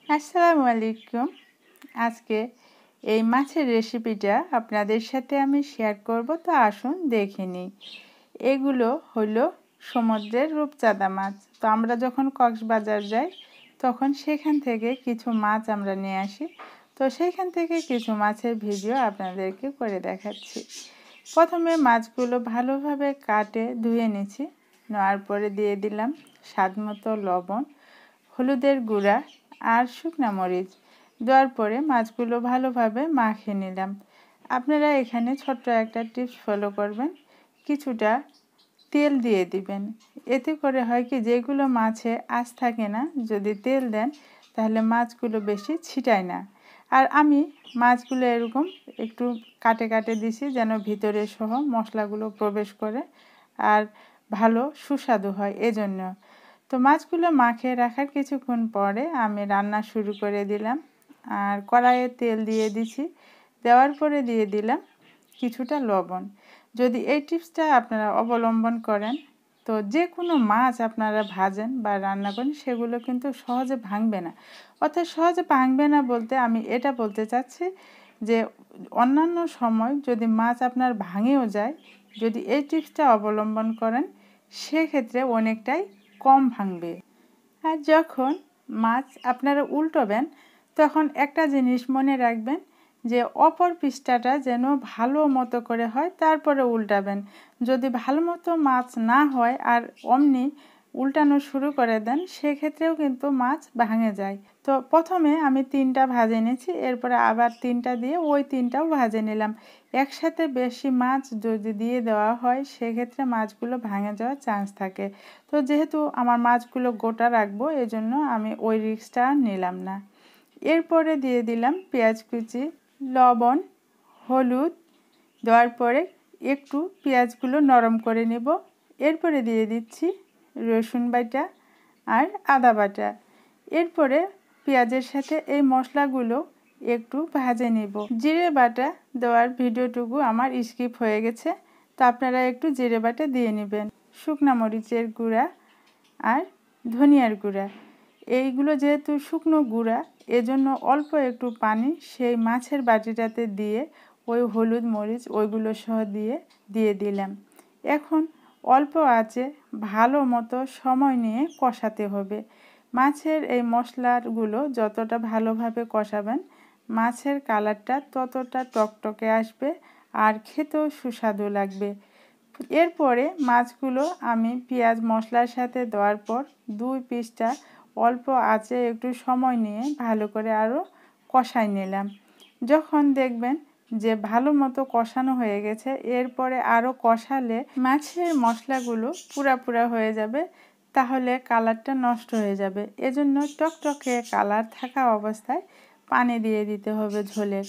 আসসালামু আলাইকুম। আজকে এই মাছের রেসিপিটা আপনাদের সাথে আমি শেয়ার করব, তো আসুন দেখে নিই। এগুলো হলো সমুদ্রের রূপচাঁদা মাছ। তো আমরা যখন কক্সবাজার যাই তখন সেখান থেকে কিছু মাছ আমরা নিয়ে আসি। তো সেইখান থেকে কিছু মাছের ভিডিও আপনাদেরকে করে দেখাচ্ছি। প্রথমে মাছগুলো ভালোভাবে কাটে ধুয়ে নিয়েছি। নেওয়ার পরে দিয়ে দিলাম স্বাদমতো লবণ, হলুদের গুঁড়া আর শুকনো মরিচ। দেওয়ার পরে মাছগুলো ভালোভাবে মাখিয়ে নিলাম। আপনারা এখানে ছোট্ট একটা টিপস ফলো করবেন, কিছুটা তেল দিয়ে দিবেন। এতে করে হয় কি, যেগুলো মাছে আঁশ থাকে না, যদি তেল দেন তাহলে মাছগুলো বেশি ছিটায় না। আর আমি মাছগুলো এরকম একটু কাটে কাটে দিছি, যেন ভিতরে সহ মশলাগুলো প্রবেশ করে আর ভালো সুস্বাদু হয় এজন্য। তো মাছগুলো মাখিয়ে রাখার কিছুক্ষণ পরে আমি রান্না শুরু করে দিলাম। আর কড়াইয়ে তেল দিয়ে দিছি, দেওয়ার পরে দিয়ে দিলাম কিছুটা লবণ। যদি এই টিপসটা আপনারা অবলম্বন করেন, তো যে কোনো মাছ আপনারা ভাজেন বা রান্না করেন সেগুলো কিন্তু সহজে ভাঙবে না। অর্থাৎ সহজে ভাঙবে না বলতে আমি এটা বলতে চাচ্ছি যে অন্যান্য সময় যদি মাছ আপনার ভাঙেও যায়, যদি এই টিপসটা অবলম্বন করেন সেক্ষেত্রে অনেকটাই কম ভাঙবে। আর যখন মাছ আপনারা উল্টোবেন তখন একটা জিনিস মনে রাখবেন যে অপর পৃষ্ঠাটা যেন ভালো মতো করে হয়, তারপরে উল্টাবেন। যদি ভালো মতো মাছ না হয় আর অমনি উল্টানো শুরু করে দেন, সেক্ষেত্রেও কিন্তু মাছ ভাঙে যায়। তো প্রথমে আমি 3টা ভাজে নিয়েছি, এরপরে আবার 3টা দিয়ে ওই 3টাও ভাজে নিলাম। একসাথে বেশি মাছ যদি দিয়ে দেওয়া হয় সেক্ষেত্রে মাছগুলো ভাঙে যাওয়ার চান্স থাকে। তো যেহেতু আমার মাছগুলো গোটা রাখবো, এজন্য আমি ওই রিস্কটা নিলাম না। এরপরে দিয়ে দিলাম পেঁয়াজ কুচি, লবণ, হলুদ। দেওয়ার পরে একটু পেঁয়াজগুলো নরম করে নেব। এরপরে দিয়ে দিচ্ছি রসুন বাটা আর আদা বাটা। এরপরে পেঁয়াজের সাথে এই মশলাগুলো একটু ভেজে নেব। জিরে বাটা দেওয়ার ভিডিওটুকু আমার স্কিপ হয়ে গেছে, তো আপনারা একটু জিরে বাটা দিয়ে নেবেন। শুকনো মরিচের গুঁড়া আর ধনিয়ার গুঁড়া, এইগুলো যেহেতু শুকনো গুঁড়া এজন্য অল্প একটু পানি সেই মাছের বাটিটাতে দিয়ে ওই হলুদ মরিচ ওইগুলো সহ দিয়ে দিলাম। এখন অল্প আঁচে ভালো মতো সময় নিয়ে কষাতে হবে। মাছের এই মশলাগুলো যতটা ভালোভাবে কষাবেন মাছের কালারটা ততটা টকটকে আসবে আর খেতেও সুস্বাদু লাগবে। এরপরে মাছগুলো আমি পেঁয়াজ মশলার সাথে দেওয়ার পর 2 পিসটা অল্প আঁচে একটু সময় নিয়ে ভালো করে আরও কষাই নিলাম। যখন দেখবেন যে ভালো মতো কষানো হয়ে গেছে, এরপরে আরও কষালে মাছের মশলাগুলো পুরা হয়ে যাবে, তাহলে কালারটা নষ্ট হয়ে যাবে। এজন্য টকটকে কালার থাকা অবস্থায় পানি দিয়ে দিতে হবে ঝোলের।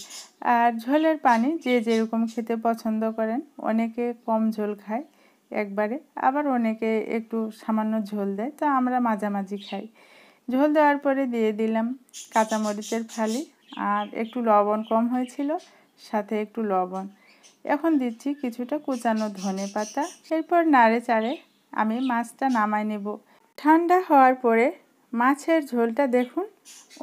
আর ঝোলের পানি যে যেরকম খেতে পছন্দ করেন, অনেকে কম ঝোল খায় একবারে, আবার অনেকে একটু সামান্য ঝোল দেয়, তো আমরা মাঝামাঝি খাই। ঝোল দেওয়ার পরে দিয়ে দিলাম কাঁচামরিচের ফালি আর একটু লবণ কম হয়েছিল, সাথে একটু লবণ। এখন দিচ্ছি কিছুটা কুচানো ধনে পাতা। এরপর নাড়ে চাড়ে আমি মাছটা নামাই নেব। ঠান্ডা হওয়ার পরে মাছের ঝোলটা দেখুন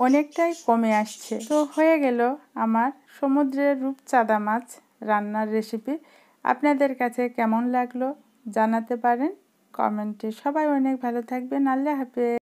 অনেকটাই কমে আসছে। তো হয়ে গেল আমার সমুদ্রের রূপচাঁদা মাছ রান্নার রেসিপি। আপনাদের কাছে কেমন লাগলো জানাতে পারেন কমেন্টে। সবাই অনেক ভালো থাকবেন। আল্লাহ হাফেজ।